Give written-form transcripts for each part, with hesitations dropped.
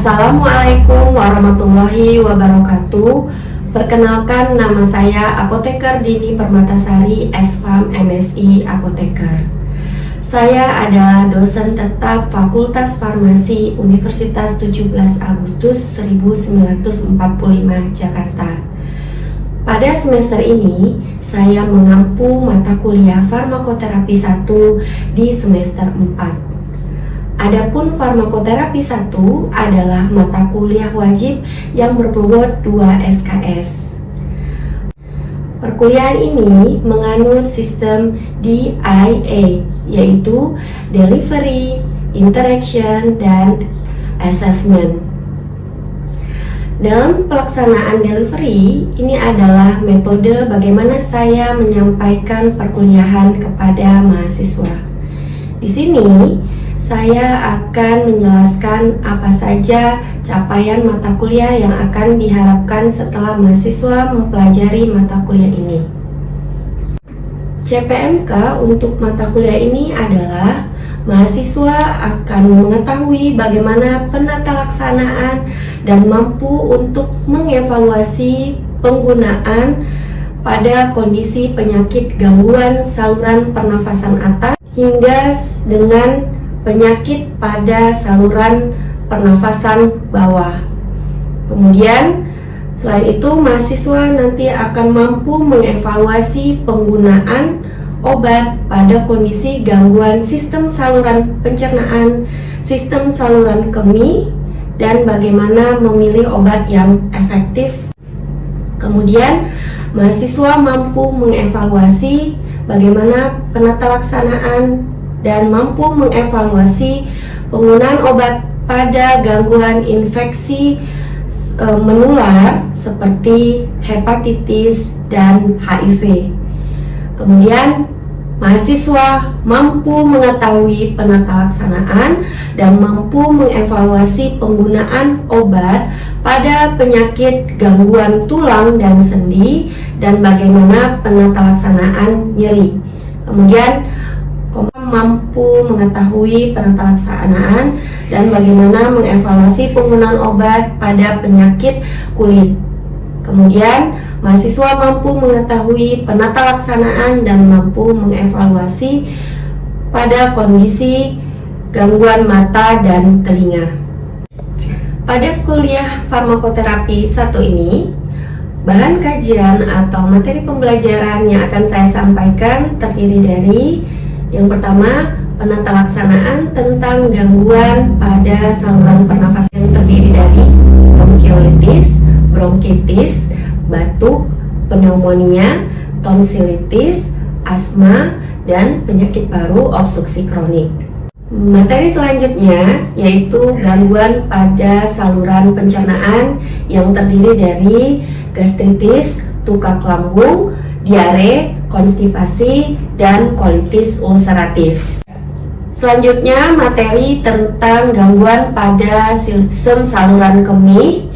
Assalamualaikum warahmatullahi wabarakatuh. Perkenalkan, nama saya Apoteker Dini Permatasari, S.Pharm MSI Apoteker. Saya adalah dosen tetap Fakultas Farmasi Universitas 17 Agustus 1945 Jakarta. Pada semester ini, saya mengampu mata kuliah farmakoterapi 1 di semester 4. Adapun farmakoterapi 1 adalah mata kuliah wajib yang berbobot 2 SKS. Perkuliahan ini menganut sistem DIA, yaitu Delivery, Interaction, dan Assessment. Dalam pelaksanaan delivery, ini adalah metode bagaimana saya menyampaikan perkuliahan kepada mahasiswa. Di sini, saya akan menjelaskan apa saja capaian mata kuliah yang akan diharapkan setelah mahasiswa mempelajari mata kuliah ini. CPMK untuk mata kuliah ini adalah mahasiswa akan mengetahui bagaimana penata laksanaan dan mampu untuk mengevaluasi penggunaan pada kondisi penyakit gangguan saluran pernafasan atas hingga dengan penyakit pada saluran pernafasan bawah. Kemudian, selain itu mahasiswa nanti akan mampu mengevaluasi penggunaan obat pada kondisi gangguan sistem saluran pencernaan, sistem saluran kemih, dan bagaimana memilih obat yang efektif. Kemudian, mahasiswa mampu mengevaluasi bagaimana penata laksanaan dan mampu mengevaluasi penggunaan obat pada gangguan infeksi menular seperti hepatitis dan HIV. Kemudian, mahasiswa mampu mengetahui penata laksanaan dan mampu mengevaluasi penggunaan obat pada penyakit gangguan tulang dan sendi dan bagaimana penata laksanaan nyeri. Kemudian, mampu mengetahui penata laksanaan dan bagaimana mengevaluasi penggunaan obat pada penyakit kulit. Kemudian, mahasiswa mampu mengetahui penata laksanaan dan mampu mengevaluasi pada kondisi gangguan mata dan telinga. Pada kuliah farmakoterapi 1 ini, bahan kajian atau materi pembelajaran yang akan saya sampaikan terdiri dari yang pertama, penata laksanaan tentang gangguan pada saluran pernafasan yang terdiri dari bronkiolitis, bronkitis, batuk, pneumonia, tonsilitis, asma, dan penyakit paru obstruksi kronik. Materi selanjutnya yaitu gangguan pada saluran pencernaan yang terdiri dari gastritis, tukak lambung, diare, konstipasi, dan kolitis ulceratif. Selanjutnya, materi tentang gangguan pada sistem saluran kemih,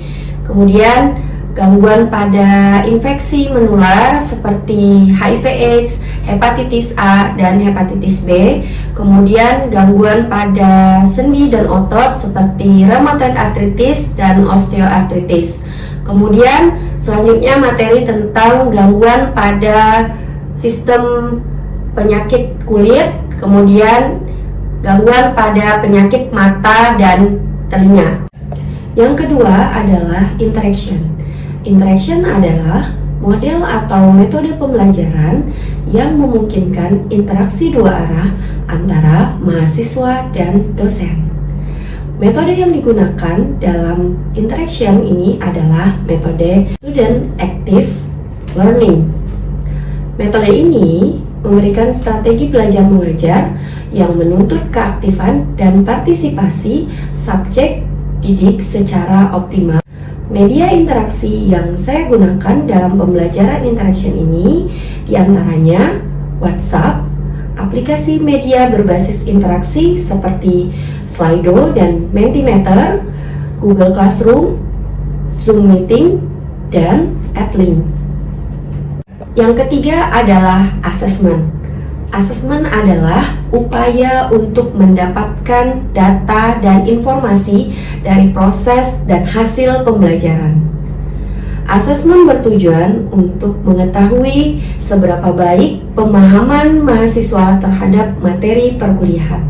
kemudian gangguan pada infeksi menular seperti HIV/AIDS, hepatitis A, dan hepatitis B, kemudian gangguan pada sendi dan otot seperti rheumatoid arthritis dan osteoartritis. Kemudian selanjutnya materi tentang gangguan pada sistem penyakit kulit, kemudian gangguan pada penyakit mata dan telinga. Yang kedua adalah interaction. Interaction adalah model atau metode pembelajaran yang memungkinkan interaksi dua arah antara mahasiswa dan dosen. Metode yang digunakan dalam interaction ini adalah metode student active learning. Metode ini memberikan strategi belajar mengajar yang menuntut keaktifan dan partisipasi subjek didik secara optimal. Media interaksi yang saya gunakan dalam pembelajaran interaction ini diantaranya WhatsApp, aplikasi media berbasis interaksi seperti Slido dan Mentimeter, Google Classroom, Zoom Meeting, dan Adlink. Yang ketiga adalah assessment. asesmen adalah upaya untuk mendapatkan data dan informasi dari proses dan hasil pembelajaran. Asesmen bertujuan untuk mengetahui seberapa baik pemahaman mahasiswa terhadap materi perkuliahan.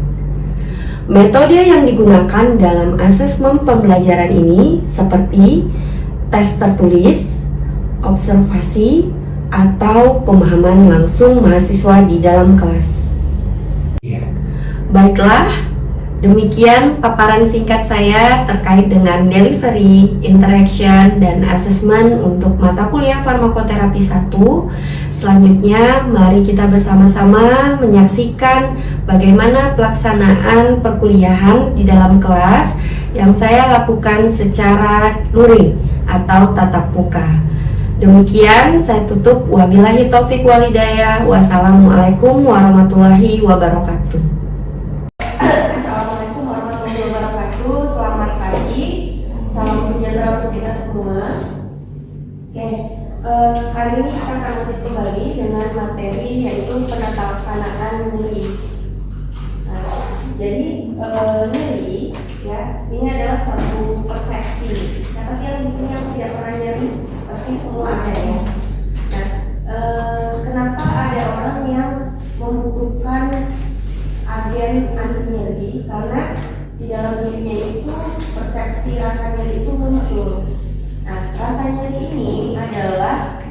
Metode yang digunakan dalam asesmen pembelajaran ini seperti tes tertulis, observasi, atau pemahaman langsung mahasiswa di dalam kelas. Baiklah, demikian paparan singkat saya terkait dengan delivery, interaction, dan asesmen untuk mata kuliah farmakoterapi 1. Selanjutnya, mari kita bersama-sama menyaksikan bagaimana pelaksanaan perkuliahan di dalam kelas yang saya lakukan secara luring atau tatap muka. Demikian saya tutup. Wabillahi taufik walhidayah. Wassalamualaikum warahmatullahi wabarakatuh. Assalamualaikum warahmatullahi wabarakatuh. Selamat pagi. Salam sejahtera untuk kita semua. Oke, hari ini kita akan lanjut kembali dengan materi yaitu penata laksanaan nyeri. Jadi nyeri, ya, ini adalah satu persepsi. Siapa sih yang di sini yang tidak pernah nyeri? Pasti semua ada ya. Nah, kenapa ada orang yang membutuhkan agen anti nyeri? Karena di dalam dirinya itu persepsi rasa nyeri itu muncul. Nah, rasa nyeri ini adalah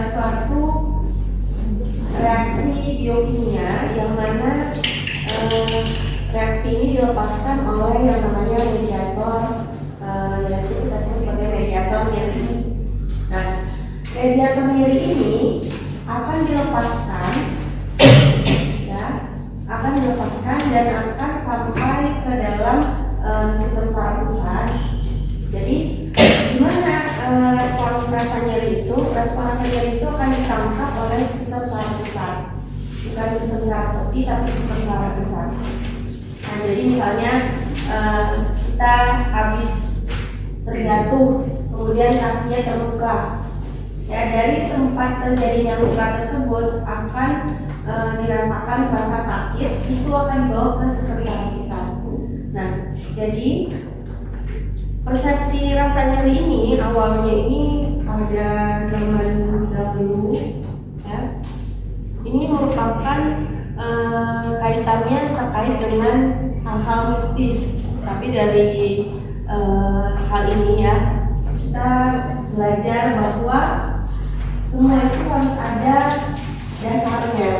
suatu reaksi biokimia yang mana reaksi ini dilepaskan oleh yang namanya mediator, yaitu kita sebut sebagai mediator nyeri. Nah, mediator nyeri ini akan dilepaskan, ya, akan dilepaskan dan akan sampai ke dalam sistem saraf pusat. Jadi, gimana respon rasa nyeri itu? Respon rasa nyeri itu akan ditangkap oleh sistem saraf pusat, bukan sistem saraf otot, tapi sistem saraf pusat. Nah, jadi misalnya kita habis terjatuh, kemudian kakinya terluka, ya, dari tempat terjadinya luka tersebut akan dirasakan rasa sakit, itu akan dibawa ke sistem saraf pusat. Nah, jadi persepsi rasa nyeri ini awalnya ini pada zaman dahulu, ya, ini merupakan kaitannya terkait dengan hal-hal mistis. Tapi dari hal ini, ya, kita belajar bahwa semua itu harus ada dasarnya.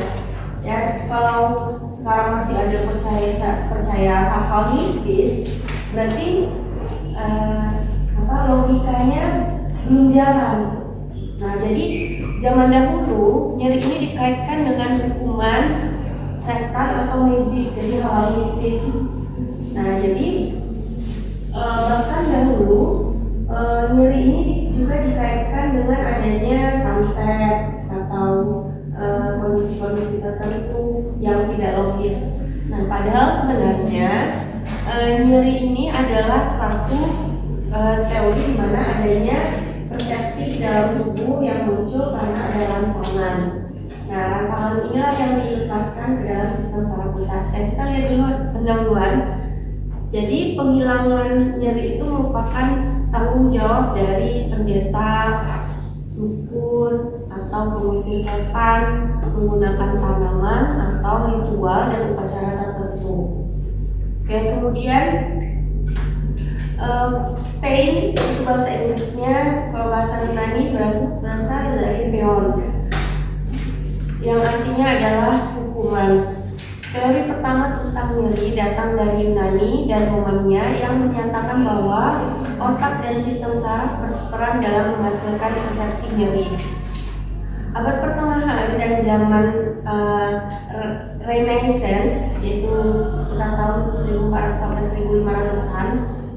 Ya, kalau sekarang masih ada percaya hal-hal mistis, berarti logikanya belum jalan. Nah, jadi zaman dahulu nyeri ini dikaitkan dengan hukuman setan atau magic, jadi hal-hal mistis. Nah, jadi bahkan dahulu nyeri ini juga dikaitkan dengan adanya santet atau kondisi-kondisi tertentu yang tidak logis. Nah, padahal sebenarnya nyeri ini adalah satu teori di mana adanya persepsi di dalam tubuh yang muncul karena ada rangsangan. Nah, rangsangan inilah yang dilepaskan ke dalam sistem saraf pusat. Dan kita lihat dulu pendahuluan. Jadi penghilangan nyeri itu merupakan tanggung jawab dari pendeta, dukun, atau pengusir setan menggunakan tanaman atau ritual dan upacara tertentu. Oke, kemudian pain itu bahasa Inggrisnya, kalau bahasa Yunani berasal dari peon, yang artinya adalah hukuman. Teori pertama tentang nyeri datang dari Yunani dan Romania yang menyatakan bahwa otak dan sistem saraf berperan dalam menghasilkan persepsi nyeri. Abad pertengahan dan zaman Renaissance, yaitu sekitar tahun 1400 sampai 1500-an,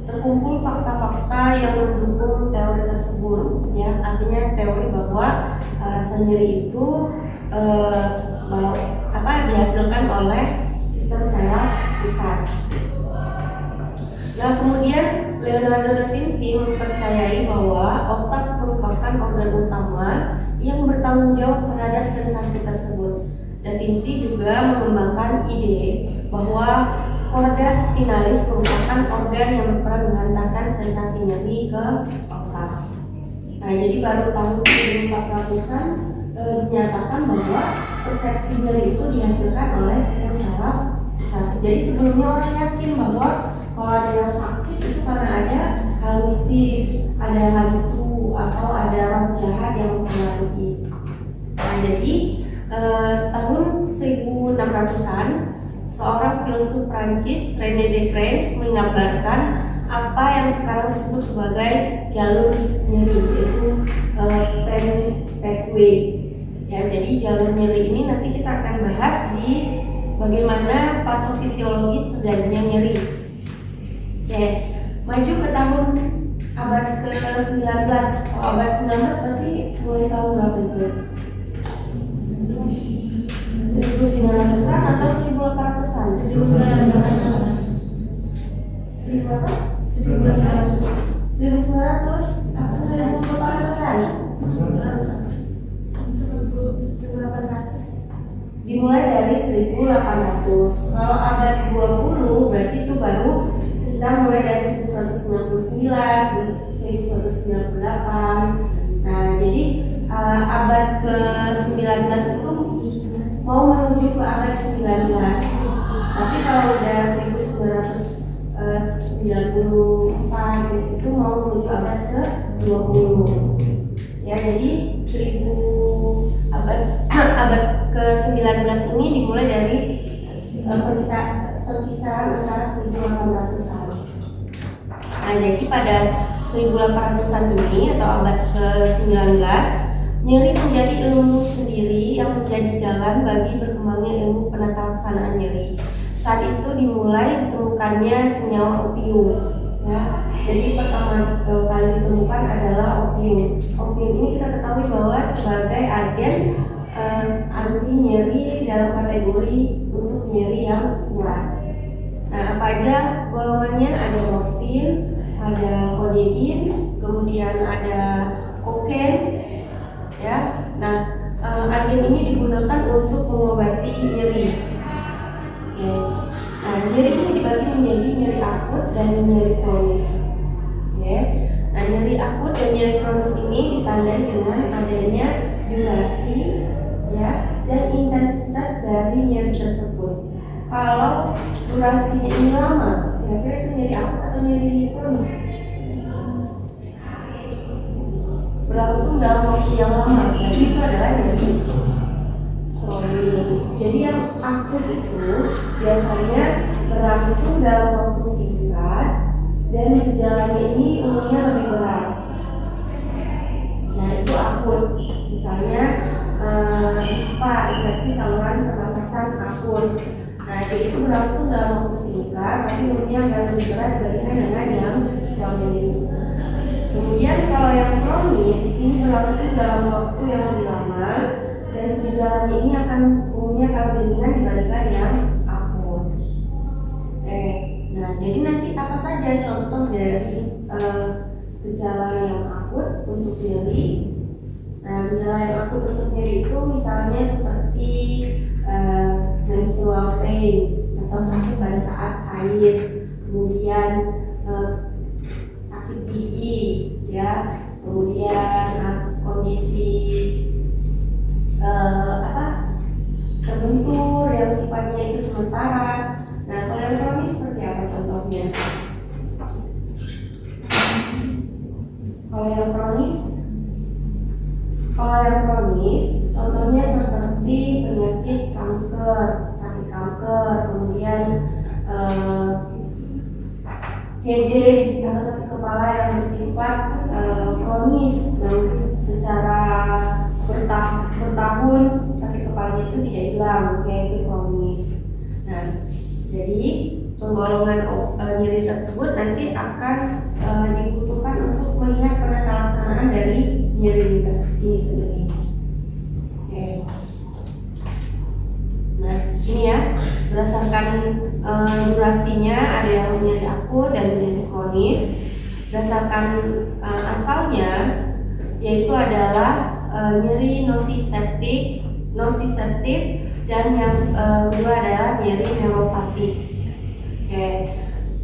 terkumpul fakta-fakta yang mendukung teori tersebut, ya, artinya teori bahwa rasa nyeri itu dihasilkan oleh sistem saraf pusat. Nah, kemudian Leonardo da Vinci mempercayai bahwa otak merupakan organ utama yang bertanggung jawab terhadap sensasi tersebut. Da Vinci juga mengembangkan ide bahwa korda spinalis merupakan organ yang berperan menghantarkan sensasi nyeri ke otak. Nah, jadi baru tahun 1400-an dinyatakan bahwa persepsi nyeri itu dihasilkan oleh sistem saraf pusat. Jadi sebelumnya orang yakin bahwa kalau ada yang sakit itu karena ada hal mistis, ada hantu atau ada roh jahat yang mempengaruhi. Nah, jadi tahun 1600-an seorang filsuf Prancis, René Descartes, menggambarkan apa yang sekarang disebut sebagai jalur nyeri, yaitu pathway. Ya, jadi jalur nyeri ini nanti kita akan bahas di bagaimana patofisiologi terjadinya nyeri. Oke, maju ke tahun abad ke-19. Oh, abad 19 berarti mulai tahun berapa itu? 1900-an atau 1800-an? 1900 atau 1800-an? Dimulai dari 1800. Kalau abad 20 berarti itu baru kita mulai dari 1199, 1198. Nah, jadi abad ke-19 itu mau menuju ke abad 19. Tapi kalau udah 1994 itu mau menuju abad ke-20. Ya, jadi abad ke-19 ini dimulai dari perpisahan antara 1800-an. Nah, jadi pada 1800-an ini atau abad ke-19, nyeri menjadi ilmu sendiri yang menjadi jalan bagi berkembangnya ilmu penata laksanaan nyeri. Saat itu dimulai ditemukannya senyawa opium. Ya, jadi pertama kali ditemukan adalah opium. Opium ini kita ketahui bahwa sebagai agen anti nyeri dalam kategori untuk nyeri yang kuat. Nah, apa aja golongannya? Ada morfin, ada kodein, kemudian ada kokain. Ya, nah agen ini digunakan untuk mengobati nyeri. Oke. Nah, nyeri ini dibagi menjadi nyeri akut dan nyeri kronis. Oke. Nah, nyeri akut dan nyeri kronis ini ditandai dengan adanya durasi, ya, dan intensitas dari nyeri tersebut. Kalau durasinya ini lama, kira-kira itu nyeri akut atau nyeri kronis? Berlangsung dalam waktu yang lama, jadi itu adalah nyeri kronis. Jadi yang akut itu biasanya berlangsung dalam waktu singkat dan gejalanya ini umumnya lebih berat. Nah, itu akut. Misalnya ISPA, infeksi saluran pernapasan akut. Nah, jadi itu berlangsung dalam waktu singkat, tapi umumnya agak lebih berat dibandingkan dengan yang kronis. Kemudian kalau yang kronis ini berlangsung dalam waktu yang lebih lama dan gejalanya ini umumnya akan lebih ringan dibandingkan yang akut. Nah, jadi nanti apa saja contoh dari gejala yang akut untuk nyeri? Nah, gejala yang akut untuk nyeri itu misalnya seperti menstrual pain atau sakit pada saat haid, kemudian sakit gigi, ya, kemudian kondisi terbentur yang sifatnya itu sementara. Nah, kalau yang kronis seperti apa contohnya? Kalau yang kronis contohnya seperti penyakit kanker, sakit kanker, kemudian headache atau sakit kepala yang bersifat kronis yang secara bertahun sakit kepalanya itu tidak hilang, yaitu kronis. Nah, jadi penggolongan nyeri tersebut nanti akan dibutuhkan untuk melihat penata laksanaan dari nyeri ini sendiri. Oke. Nah, ini ya, berdasarkan durasinya ada yang nyeri akut dan nyeri kronis. Berdasarkan asalnya yaitu adalah nyeri nociceptif Dan yang kedua adalah nyeri neuropatik. Oke.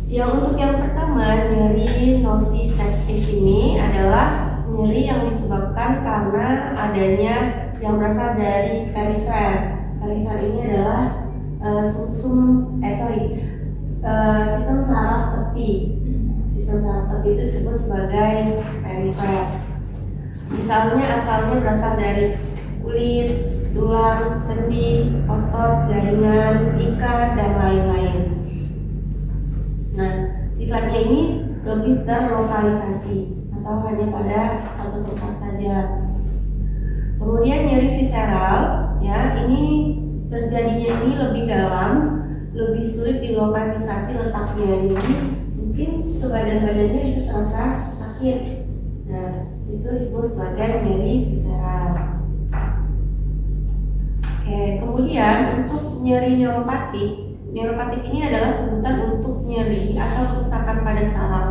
Yang untuk yang pertama, nyeri nociceptive ini adalah nyeri yang disebabkan karena adanya yang berasal dari perifer. Perifer ini adalah sistem saraf tepi. Sistem saraf tepi itu disebut sebagai perifer. Misalnya asalnya berasal dari kulit, tulang, sendi, otot, jaringan, ikat, dan lain-lain. Nah, sifatnya ini lebih terlokalisasi atau hanya pada satu tempat saja. Kemudian nyeri visceral, ya, ini terjadinya ini lebih dalam, lebih sulit dilokalisasi letaknya. Jadi mungkin sebadan-badannya itu terasa sakit. Nah, itu disebut sebagai nyeri visceral. Oke, kemudian untuk nyeri neuropatik. Neuropatik ini adalah sebutan untuk nyeri atau kerusakan pada saraf.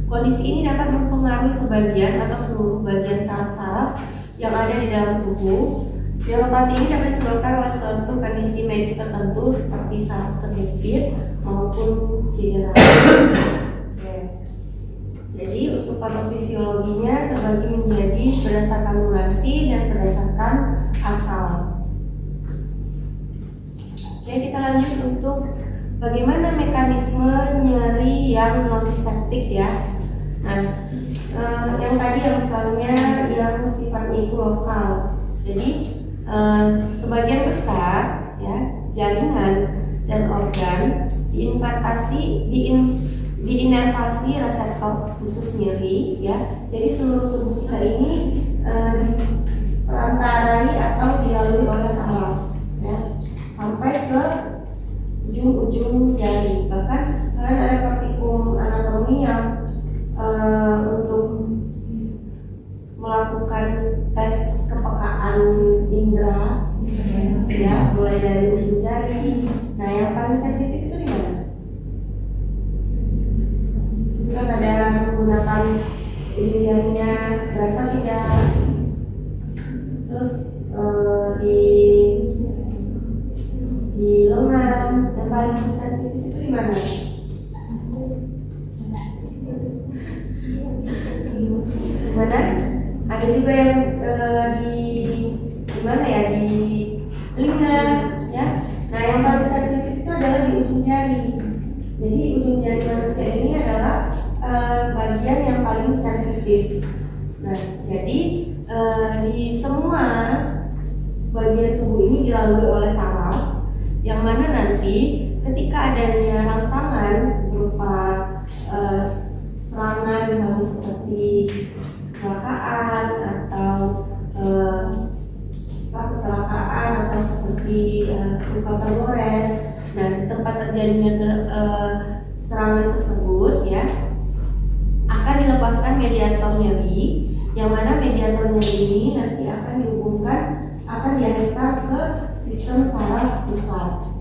Kondisi ini dapat mempengaruhi sebagian atau seluruh bagian saraf-saraf yang ada di dalam tubuh. Neuropatik ini dapat disebabkan oleh suatu kondisi medis tertentu seperti saraf terjepit maupun cedera. Jadi untuk patofisiologinya terbagi menjadi berdasarkan durasi dan berdasarkan asal. Oke, kita lanjut untuk bagaimana mekanisme nyeri yang nociceptif ya. Nah, yang tadi yang misalnya yang sifatnya itu lokal. Jadi sebagian besar ya jaringan dan organ diinervasi reseptor khusus nyeri ya. Jadi seluruh tubuh kita ini diperantarai atau dilalui oleh saraf ya, sampai ke ujung-ujung jari. Bahkan ada praktikum anatomi yang untuk melakukan tes kepekaan indera ya, mulai dari ujung jari. Nah, yang paling sensitif itu di mana? Kan ada menggunakan ujung jarinya, terasa tidak? Terus di lengan. Yang paling sensitif itu di mana? Mana? Ada juga yang di mana ya, di telinga ya. Nah, yang paling sensitif itu adalah di ujung jari. Jadi ujung jari manusia ini adalah bagian yang paling sensitif. Nah, jadi di semua bagian tubuh ini dilalui oleh saraf, yang mana nanti ketika adanya rangsangan berupa serangan misalnya seperti kecelakaan atau kecelakaan atau seperti luka tergores. Nah, di tempat terjadinya serangan tersebut ya akan dilepaskan mediator nyeri, yang mana mediator nyeri ini nanti akan dihubungkan, akan diantar ke sistem saraf pusat.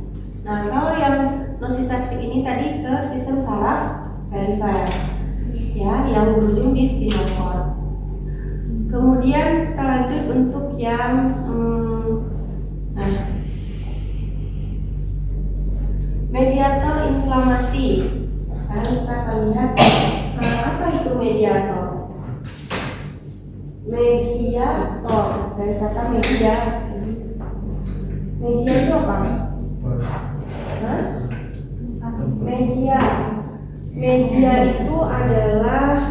Nah, kalau yang nociceptive ini tadi ke sistem saraf perifer ya, yang berujung di spinal cord. Kemudian kita lanjut untuk yang mediator inflamasi. Sekarang kita akan lihat apa itu mediator. Mediator dari kata media. Media itu apa? Media itu adalah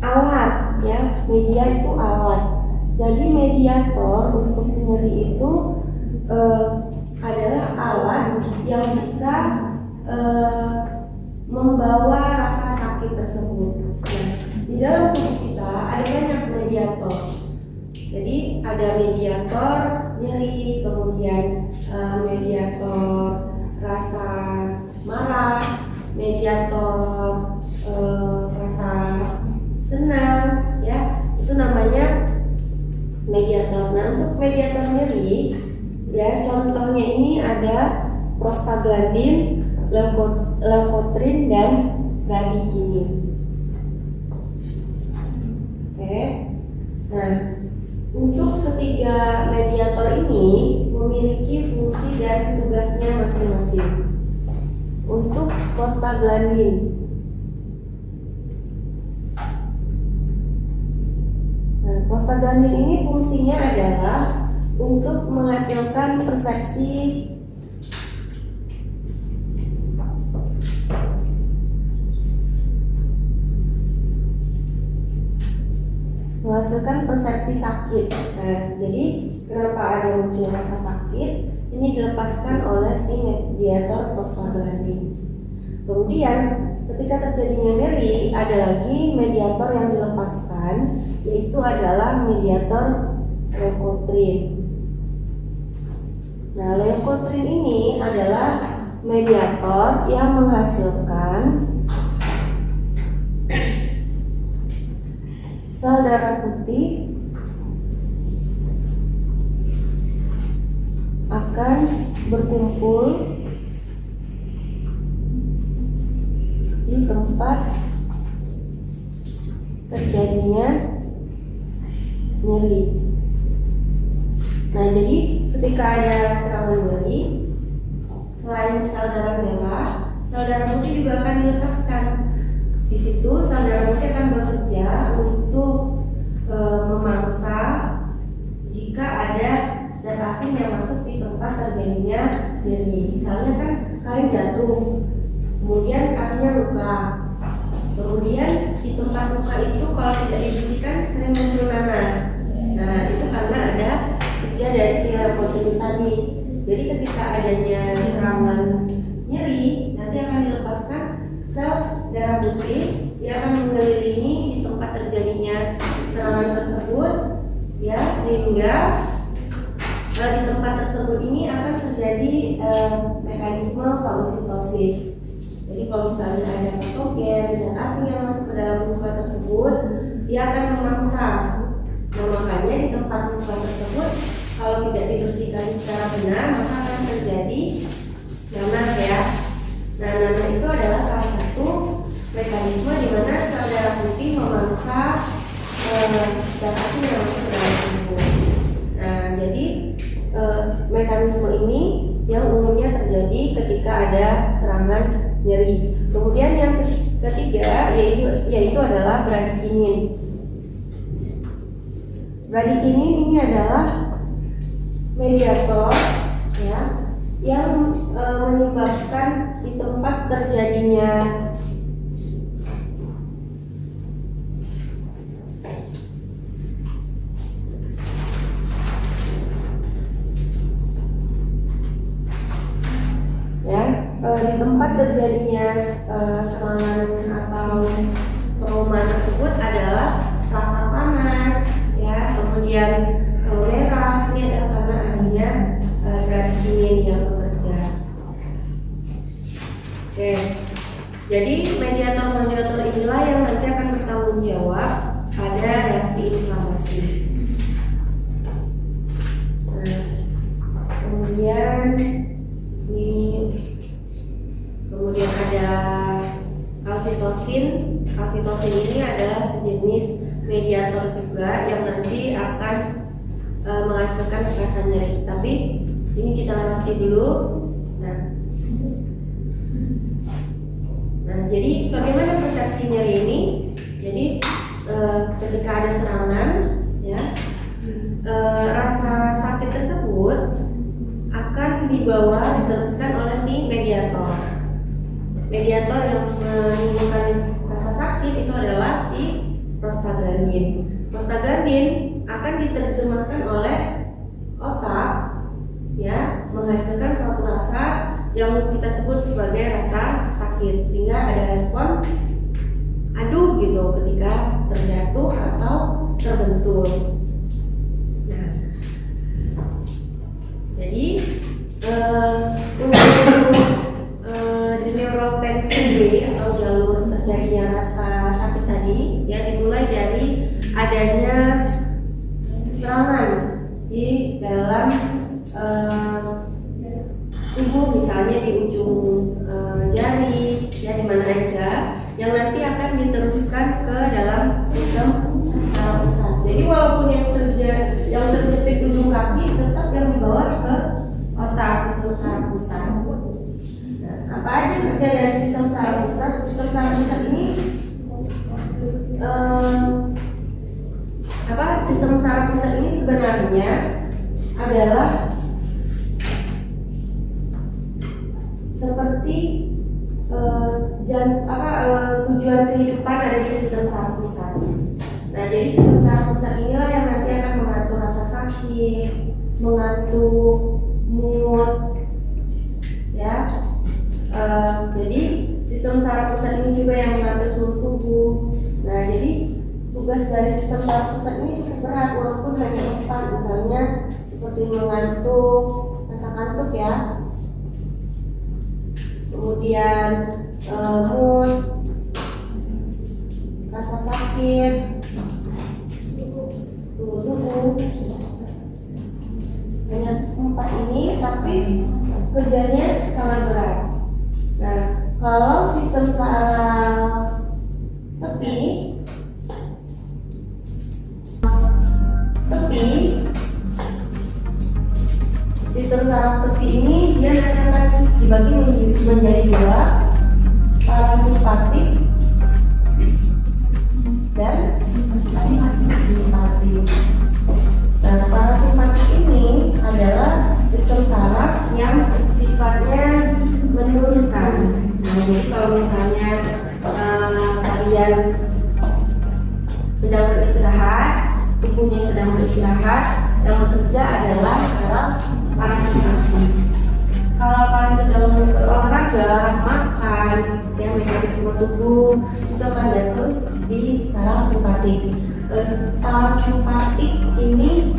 alat ya. Media itu alat. Jadi mediator untuk nyeri itu adalah alat yang bisa membawa rasa sakit tersebut. Nah, di dalam tubuh kita ada banyak mediator. Jadi ada mediator nyeri, kemudian mediator rasa marah, mediator rasa senang, ya, itu namanya mediator. Nah, untuk mediator nyeri, ya, contohnya ini ada prostaglandin, leukotrin, dan bradikinin. Oke. Nah, untuk ketiga mediator ini memiliki fungsi dan tugasnya masing-masing. Untuk prostaglandin, nah, prostaglandin ini fungsinya adalah untuk menghasilkan persepsi sakit. Nah, jadi kenapa ada muncul rasa sakit? Ini dilepaskan oleh si mediator prostaglandin. Kemudian ketika terjadinya nyeri, ada lagi mediator yang dilepaskan, yaitu adalah mediator leukotriene. Nah, leukotriene ini adalah mediator yang menghasilkan sel darah putih akan berkumpul di tempat terjadinya nyeri. Nah, jadi ketika ada serangan nyeri, selain sel darah merah, sel darah putih juga akan dilepaskan. Di situ sel darah putih akan bekerja untuk memangsa jika ada zat asing yang masuk di tempat terjadinya nyeri. Misalnya kan kalian jatuh, kemudian kakinya luka, kemudian di tempat luka itu kalau tidak dibersihkan sering muncul nanah. Nah, itu karena ada kerja dari si leukotriene tadi. Jadi ketika adanya serangan nyeri, nanti akan dilepaskan sel darah putih yang akan mengelilingi di tempat terjadinya serangan tersebut, ya, sehingga di tempat tersebut ini akan terjadi mekanisme fagositosis. Jadi kalau misalnya ada patogen dan asing yang masuk ke dalam luka tersebut, dia akan memangsa. Nah, makanya di tempat luka tersebut kalau tidak dibersihkan secara benar, maka akan terjadi nanah, ya. Nah, nanah itu adalah salah satu mekanisme di mana sel darah putih memangsa zat asing yang masuk ke dalam tubuh. Nah, jadi mekanisme ini yang umumnya terjadi ketika ada serangan nyeri. Kemudian yang ketiga yaitu adalah bradikinin. Bradikinin ini adalah mediator, ya, yang menyebabkan di tempat terjadinya di tempat terjadinya serangan atau trauma tersebut adalah rasa panas, ya, kemudian merah. Ini adalah karena adanya bradikinin yang bekerja. Oke, jadi mediator-mediator inilah yang nanti akan bertanggung jawab pada reaksi inflamasi. Nah, kemudian ada kalsitosin. Kalsitosin ini adalah sejenis mediator juga yang nanti akan menghasilkan kekerasan nyeri. Tapi ini kita lewati dulu. Nah, jadi bagaimana persepsi nyeri ini? Jadi ketika ada serangan, ya, rasa sakit tersebut akan diteruskan oleh si mediator. Mediator yang menimbulkan rasa sakit itu adalah si prostaglandin. Prostaglandin akan diterjemahkan oleh otak, ya, menghasilkan suatu rasa yang kita sebut sebagai rasa sakit, sehingga ada respon aduh gitu ketika terjatuh atau terbentur. Nah, jadi di neural pathway atau jalur terjadinya rasa sakit tadi, ya, dimulai dari adanya serangan di dalam tubuh, misalnya di ujung jari, ya, di mana aja, yang nanti akan diteruskan ke dalam sistem saraf pusat. Jadi walaupun yang terjepit ujung kaki, tetap yang dibawa ke Nah, apa aja kerja dari sistem saraf pusat? Sistem saraf pusat ini sistem saraf pusat ini sebenarnya adalah seperti tujuan kehidupan ada di sistem saraf pusat. Nah, jadi sistem saraf pusat inilah yang nanti akan mengatur rasa sakit, mengatur mood, ya. Jadi sistem saraf pusat ini juga yang mengatur suhu tubuh. Nah, jadi tugas dari sistem saraf pusat ini cukup berat, walaupun hanya 4, misalnya seperti mengantuk, rasa kantuk, ya. Kemudian mood, rasa sakit, suhu tubuh. Hanya 4 ini, tapi kerjanya sangat berat. Nah, kalau sistem saraf tepi sistem saraf tepi ini dia akan dibagi menjadi 2, parasimpatik dan simpatik. Nah, parasimpatik ini adalah sistem saraf yang sifatnya menurunkan. Nah, jadi kalau misalnya kalian sedang beristirahat, tubuhnya sedang beristirahat, yang bekerja adalah saraf parasimpatik. Kalau kalian sedang berolahraga, makan, yang mekanisme tubuh itu akan jatuh di saraf simpatik. Simpatik ini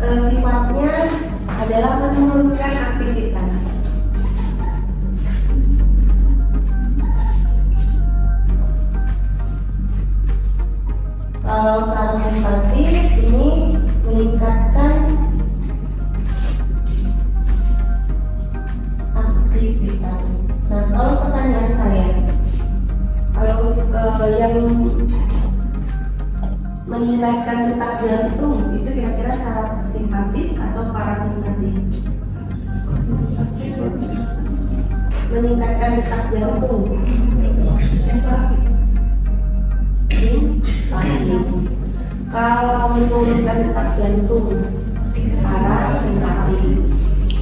sifatnya adalah menurunkan aktivitas. Kalau saraf simpatis ini meningkatkan aktivitas. Nah, kalau pertanyaan saya, kalau yang meningkatkan detak jantung itu kira-kira saraf simpatis atau parasimpatik? Meningkatkan detak jantung simpatis. Kalau menurunkan detak jantung parasimpatik.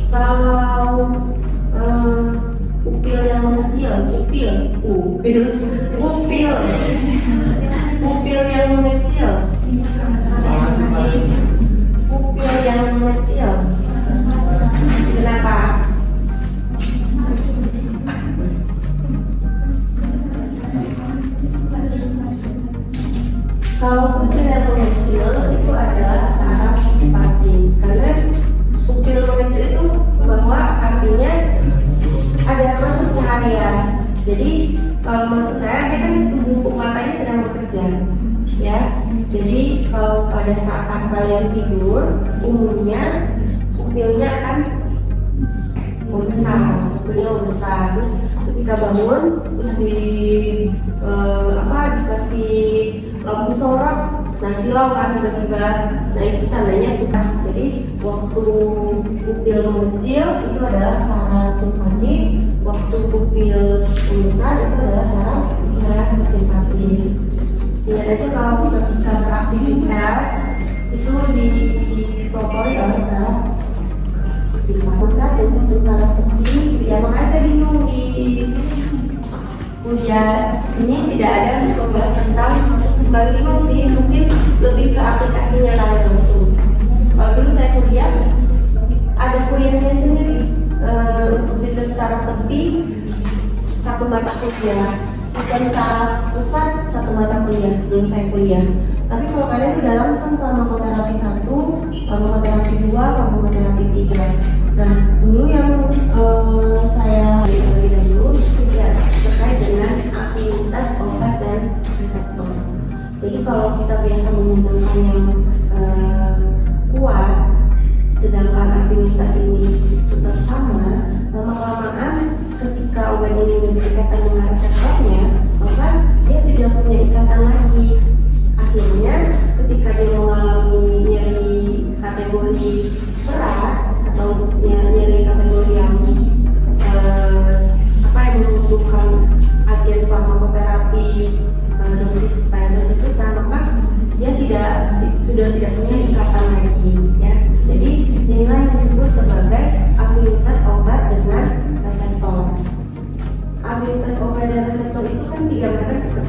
Kalau pupil yang mengecil, pupil yang mengecil, pupil yang mengecil. Kenapa? Kalau pupil yang mengecil itu adalah saraf simpatik, karena pupil mengecil itu bahwa artinya ada masuk cahaya. Jadi kalau masuk cahaya kan tubuh matanya sedang bekerja, ya. Jadi kalau pada saat kalian tidur, umumnya pupilnya akan membesar, terus ketika bangun terus dikasih lampu sorot, nah silau kan tiba-tiba, nah itu tandanya putih. Jadi waktu pupil mengecil itu adalah saraf simpatik, waktu pupil membesar itu adalah saraf simpatis. Lihat aja kalau ketika beraktivitas itu dipelopori oleh saraf pusat dan sistem saraf tepi. Ya makanya saya bingung di kuliah ini tidak ada membahas tentang bingung sih, mungkin lebih ke aplikasinya kalian langsung. Kalau dulu saya kuliah ada kuliahnya sendiri untuk sistem saraf tepi, satu mata kuliah, sistem saraf pusat satu mata kuliah dulu saya kuliah. Tapi kalau kalian udah langsung ke farmakoterapi 1, farmakoterapi 2, farmakoterapi 3. Nah, dulu yang saya lebih dahulu tidak terkait dengan aktivitas obat dan reseptor. Jadi kalau kita biasa menggunakan yang kuat, sedangkan aktivitas ini tetap sama, lama-kelamaan ketika obat ini berkaitan dengan reseptornya, maka dia tidak punya ikatan lagi. Akhirnya ketika dia mengalami nyeri kategori berat atau nyeri kategori yang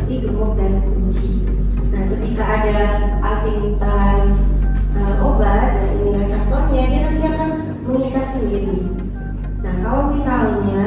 seperti gemuk dan kunci. Nah, ketika ada afinitas obat dan ini reseptornya, dia nanti akan mengikat sendiri. Nah, kalau misalnya